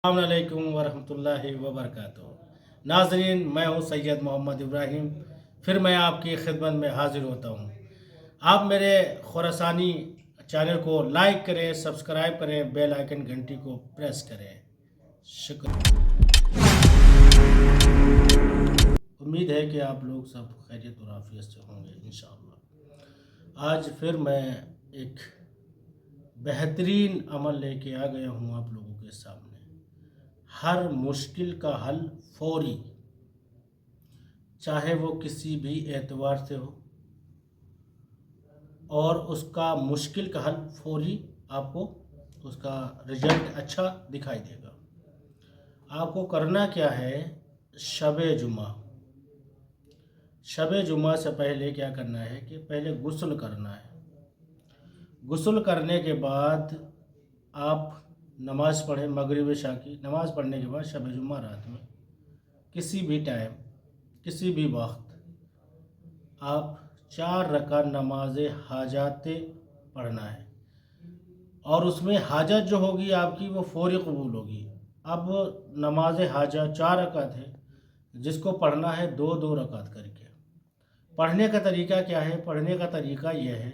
अस्सलामुअलैकुम वरहमतुल्लाहि वबरकातुहू। नाज़रीन, मैं हूँ सैयद मोहम्मद इब्राहिम। फिर मैं आपकी खिदमत में हाजिर होता हूँ। आप मेरे खुरासानी चैनल को लाइक करें, सब्सक्राइब करें, बेल आइकन घंटी को प्रेस करें। शुक्रिया। उम्मीद है कि आप लोग सब खैरियत और आफियत से होंगे इंशाअल्लाह। आज फिर मैं एक बेहतरीन अमल लेके आ गया हूँ आप लोगों के सामने। हर मुश्किल का हल फौरी, चाहे वो किसी भी एतबार से हो, और उसका मुश्किल का हल फौरी आपको उसका रिजल्ट अच्छा दिखाई देगा। आपको करना क्या है, शब जुमा से पहले क्या करना है कि पहले गुस्ल करना है। गुस्ल करने के बाद आप नमाज़ पढ़ें, मगरिब इशा की नमाज़ पढ़ने के बाद शब जुमा रात में किसी भी टाइम, किसी भी वक्त आप 4 रकात नमाज हाजात पढ़ना है, और उसमें हाजत जो होगी आपकी वो फौरी कबूल होगी। अब नमाज हाजत 4 रकात है, जिसको पढ़ना है 2-2 रकात करके। पढ़ने का तरीका क्या है? पढ़ने का तरीका यह है,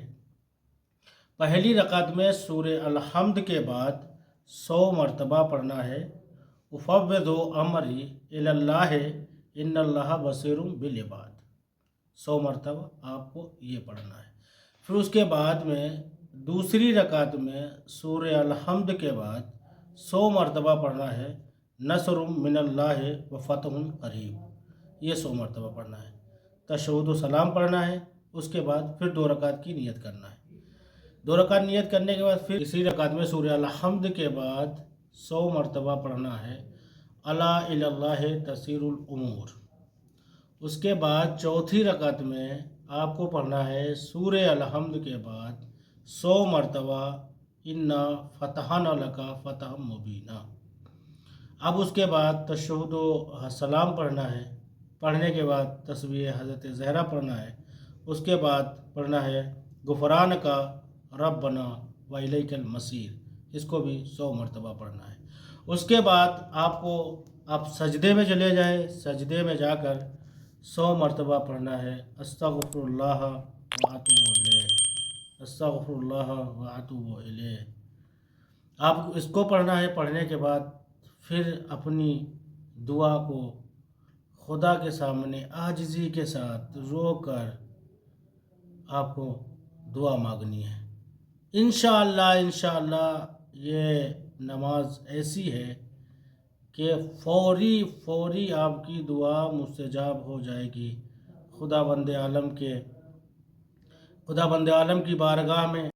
पहली रकात में सूरे अल-हम्द के बाद 100 मरतबा पढ़ना है, उफ़व्विदु अमरी इलल्लाह इन्नल्लाह बसीरुम बिल इबाद। 100 मरतबा आपको ये पढ़ना है। फिर उसके बाद में दूसरी रकात में सूरे अल-हम्द के बाद 100 मरतबा पढ़ना है, नसरुम मिनल्लाह व फतहुन करीब। ये 100 मरतबा पढ़ना है। तशहुद व सलाम पढ़ना है। उसके बाद फिर 2 रकात की नियत करना है। 2 रकात नियत करने के बाद फिर इसी रकात में सूरे अल-हम्द के बाद 100 मरतबा पढ़ना है, अला इलल्लाह तसीरुल उमूर। उसके बाद चौथी रकात में आपको पढ़ना है सूरे अल-हम्द के बाद 100 मरतबा इन्ना फ़तहना लका फ़तहम मुबीना। अब उसके बाद तशहुद व सलाम पढ़ना है। पढ़ने के बाद तस्बीह हज़रत ज़हरा पढ़ना है। उसके बाद पढ़ना है गुफ़रान का रब्बना व इलैकल मसीर। इसको भी 100 मरतबा पढ़ना है। उसके बाद आप सजदे में चले जाएं। सजदे में जाकर 100 मरतबा पढ़ना है, अस्तग़फिरुल्लाह व अतूबु इलैह, अस्तग़फिरुल्लाह व अतूबु इलैह। आप इसको पढ़ना है। पढ़ने के बाद फिर अपनी दुआ को खुदा के सामने आजिज़ी के साथ रो कर आपको दुआ मांगनी है। इंशाअल्लाह ये नमाज ऐसी है कि फौरी आपकी दुआ मुस्तजाब हो जाएगी। खुदा बंदे आलम की बारगाह में